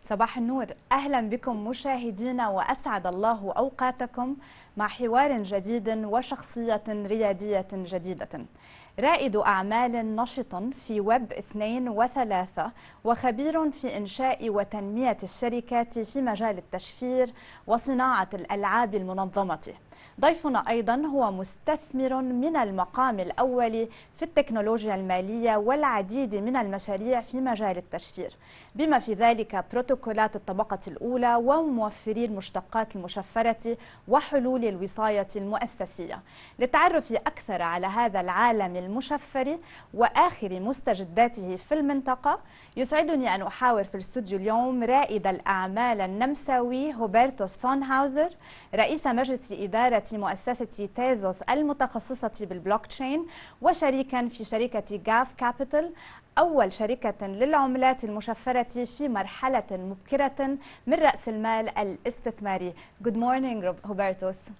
صباح النور، أهلا بكم مشاهدينا وأسعد الله أوقاتكم مع حوار جديد وشخصية ريادية جديدة. رائد أعمال نشط في ويب 2 و3 وخبير في إنشاء وتنمية الشركات في مجال التشفير وصناعة الألعاب المنظمة. ضيفنا أيضا هو مستثمر من المقام الأول في التكنولوجيا المالية والعديد من المشاريع في مجال التشفير، بما في ذلك بروتوكولات الطبقة الأولى وموفري المشتقات المشفرة وحلول الوصاية المؤسسية. للتعرف أكثر على هذا العالم المشفر وآخر مستجداته في المنطقة، يسعدني أن أحاور في الاستوديو اليوم رائد الأعمال النمساوي هوبرتوس ثونهاوزر، رئيس مجلس إدارة مؤسسة تيزوس المتخصصة بالبلوك تشين وشريكا في شركة جاف كابيتال، أول شركة للعملات المشفرة في مرحلة مبكرة من رأس المال الاستثماري. Good morning, Hubertus.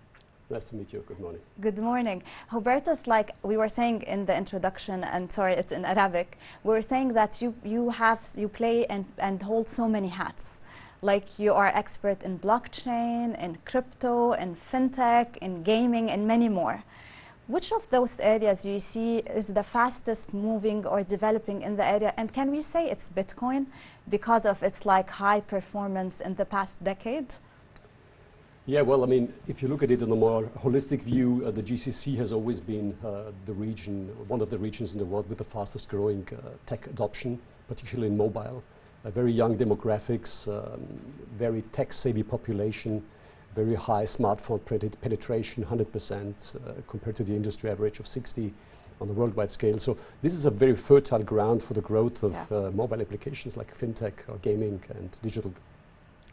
Nice to meet you. Good morning. Good morning. Hubertus, like we were saying in the introduction, and sorry, it's in Arabic, we were saying that you play and hold so many hats. Like you are expert in blockchain, in crypto, in fintech, in gaming, and many more. Which of those areas you see is the fastest moving or developing in the area? And can we say it's Bitcoin because of its like high performance in the past decade? Yeah, well, I mean, if you look at it in a more holistic view, the GCC has always been the region, one of the regions in the world with the fastest growing tech adoption, particularly in mobile. Very young demographics, very tech-savvy population, very high smartphone penetration, 100% compared to the industry average of 60 on the worldwide scale. So this is a very fertile ground for the growth of mobile applications like fintech or gaming and digital.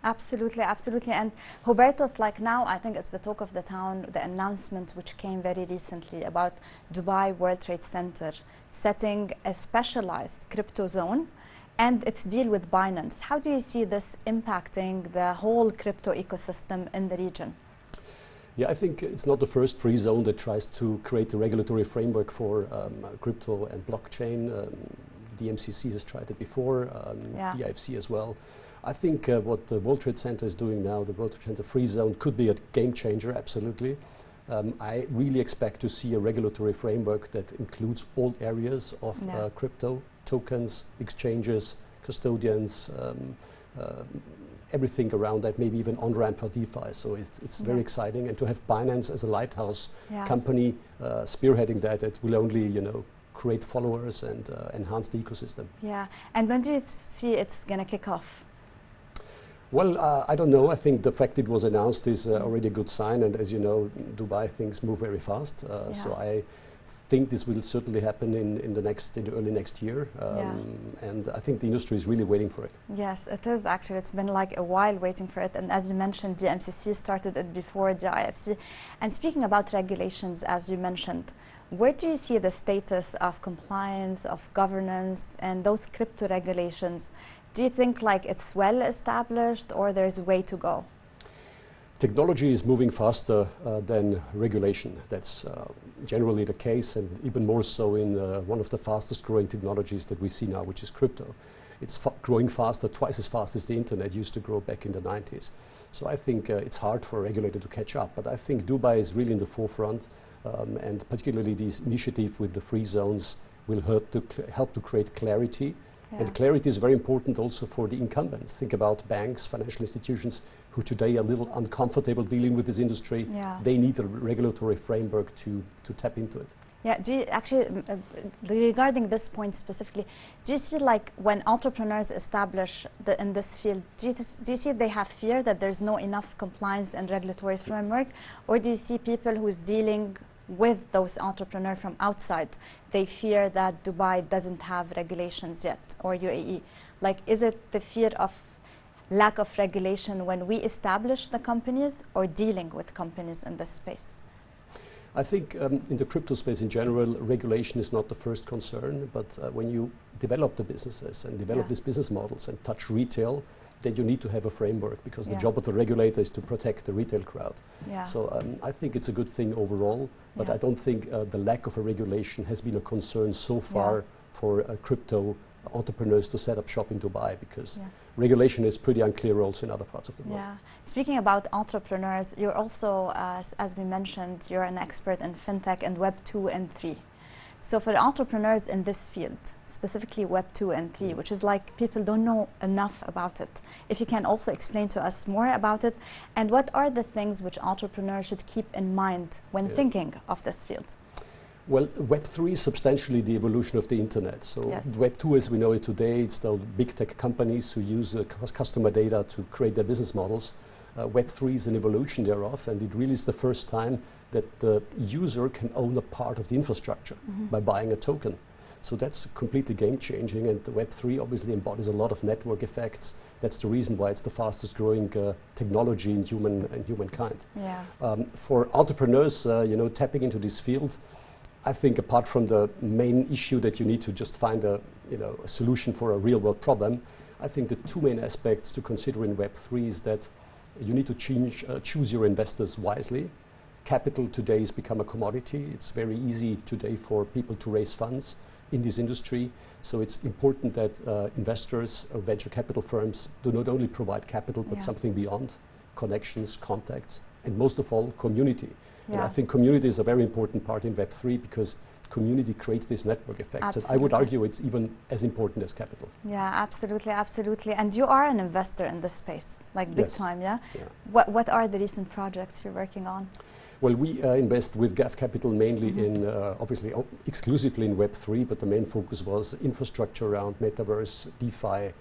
Absolutely, absolutely. And Hubertus, like now, I think it's the talk of the town, the announcement which came very recently about Dubai World Trade Center setting a specialized crypto zone and its deal with Binance. How do you see this impacting the whole crypto ecosystem in the region? Yeah, I think it's not the first free zone that tries to create a regulatory framework for crypto and blockchain. The MCC has tried it before, the IFC as well. I think what the World Trade Center is doing now, the World Trade Center free zone, could be a game changer, absolutely. I really expect to see a regulatory framework that includes all areas of crypto, tokens, exchanges, custodians, everything around that, maybe even on-ramp for DeFi. So it's very exciting. And to have Binance as a lighthouse company spearheading that, it will only, create followers and enhance the ecosystem. Yeah. And when do you see it's going to kick off? Well, I don't know. I think the fact it was announced is already a good sign. And as you know, Dubai things move very fast. So I think this will certainly happen in the early next year. And I think the industry is really waiting for it. Yes, it is actually. It's been like a while waiting for it. And as you mentioned, the MCC started it before the IFC. And speaking about regulations, as you mentioned, where do you see the status of compliance, of governance, and those crypto regulations? Do you think like it's well established or there's a way to go? Technology is moving faster than regulation. That's generally the case, and even more so in one of the fastest growing technologies that we see now, which is crypto. It's growing faster, twice as fast as the internet used to grow back in the 90s. So I think it's hard for a regulator to catch up, but I think Dubai is really in the forefront, and particularly this initiative with the free zones will help to create clarity. And clarity is very important also for the incumbents. Think about banks, financial institutions who today are a little uncomfortable dealing with this industry. They need a regulatory framework to tap into it. Yeah, do you actually, regarding this point specifically, do you see like when entrepreneurs establish in this field, do you see they have fear that there's no enough compliance and regulatory framework? Or do you see people who's dealing with those entrepreneurs from outside, they fear that Dubai doesn't have regulations yet, or UAE? Like, is it the fear of lack of regulation when we establish the companies or dealing with companies in this space? I think in the crypto space in general, regulation is not the first concern, but when you develop the businesses and develop these business models and touch retail, then you need to have a framework, because the job of the regulator is to protect the retail crowd. So I think it's a good thing overall, but I don't think the lack of a regulation has been a concern so far for crypto entrepreneurs to set up shop in Dubai, because regulation is pretty unclear also in other parts of the world. Yeah. Speaking about entrepreneurs, you're also, as we mentioned, you're an expert in fintech and Web 2 and 3. So for entrepreneurs in this field, specifically Web 2 and 3, which is like people don't know enough about it, if you can also explain to us more about it, and what are the things which entrepreneurs should keep in mind when thinking of this field? Well, Web 3 is substantially the evolution of the internet. So Yes. Web 2 as we know it today, it's the big tech companies who use customer data to create their business models. Web 3 is an evolution thereof, and it really is the first time that the user can own a part of the infrastructure by buying a token. So that's completely game-changing, and the Web 3 obviously embodies a lot of network effects. That's the reason why it's the fastest growing technology in humankind. Yeah. For entrepreneurs, tapping into this field, I think apart from the main issue that you need to just find a solution for a real-world problem, I think the two main aspects to consider in Web 3 is that you need to choose your investors wisely. Capital today has become a commodity. It's very easy today for people to raise funds in this industry. So it's important that investors, venture capital firms, do not only provide capital, but something beyond: connections, contacts, and most of all, community. And I think community is a very important part in Web 3 because community creates this network effect. And I would argue it's even as important as capital. Yeah, absolutely, absolutely. And you are an investor in this space, like big time, yeah? What are the recent projects you're working on? Well, we invest with GAF Capital mainly in, obviously, exclusively in Web 3, but the main focus was infrastructure around Metaverse, DeFi,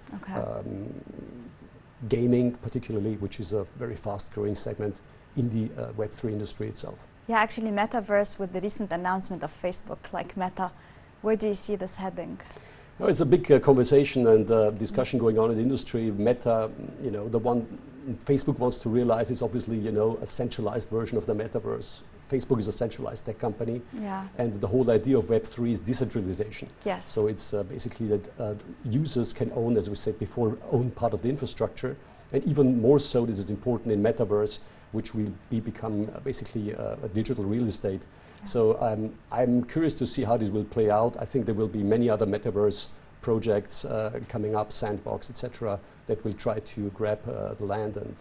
gaming particularly, which is a very fast-growing segment in the Web 3 industry itself. Yeah, actually Metaverse, with the recent announcement of Facebook, like Meta, where do you see this heading? No, it's a big conversation and discussion going on in the industry. Meta, the one Facebook wants to realize is obviously, a centralized version of the Metaverse. Facebook is a centralized tech company, and the whole idea of Web 3 is decentralization. Yes. So it's basically that users can own, as we said before, own part of the infrastructure, and even more so, this is important in Metaverse, which will become basically a digital real estate. So I'm curious to see how this will play out. I think there will be many other Metaverse projects coming up, Sandbox, etc., that will try to grab the land, and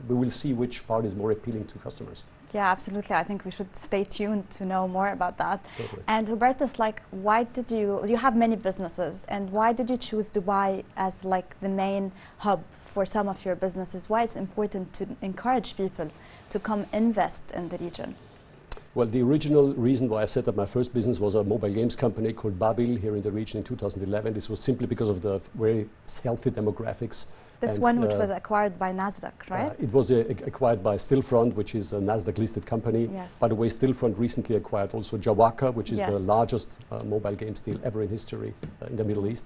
we will see which part is more appealing to customers. Yeah, absolutely. I think we should stay tuned to know more about that. Totally. And Hubertus, why did you have many businesses, and why did you choose Dubai as the main hub for some of your businesses? Why it's important to encourage people to come invest in the region? Well, the original reason why I set up my first business was a mobile games company called Babil here in the region in 2011. This was simply because of the very healthy demographics. This one which was acquired by Nasdaq, right? It was acquired by Stillfront, which is a Nasdaq-listed company. Yes. By the way, Stillfront recently acquired also Jawaka, which is the largest mobile games deal ever in history in the Middle East.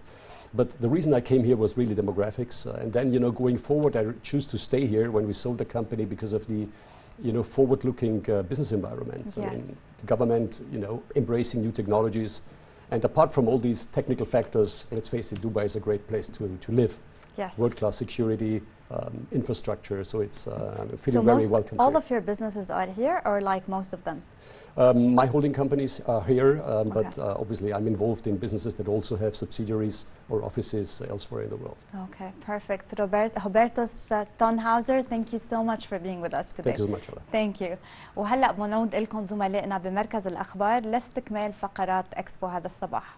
But the reason I came here was really demographics. And then, going forward, I choose to stay here when we sold the company because of the forward-looking business environment. So the government, embracing new technologies. And apart from all these technical factors, let's face it, Dubai is a great place to live. Yes. World-class security, infrastructure, so it's feeling very welcome. All of your businesses are here, or most of them? My holding companies are here, but obviously I'm involved in businesses that also have subsidiaries or offices elsewhere in the world. Okay, perfect. Hubertus Thonhauser, thank you so much for being with us today. Thank you so much, Ala. Thank you. وهلأ بنعود لكم زملائنا بمركز الأخبار لاستكمال فقرات إكسبو هذا الصباح.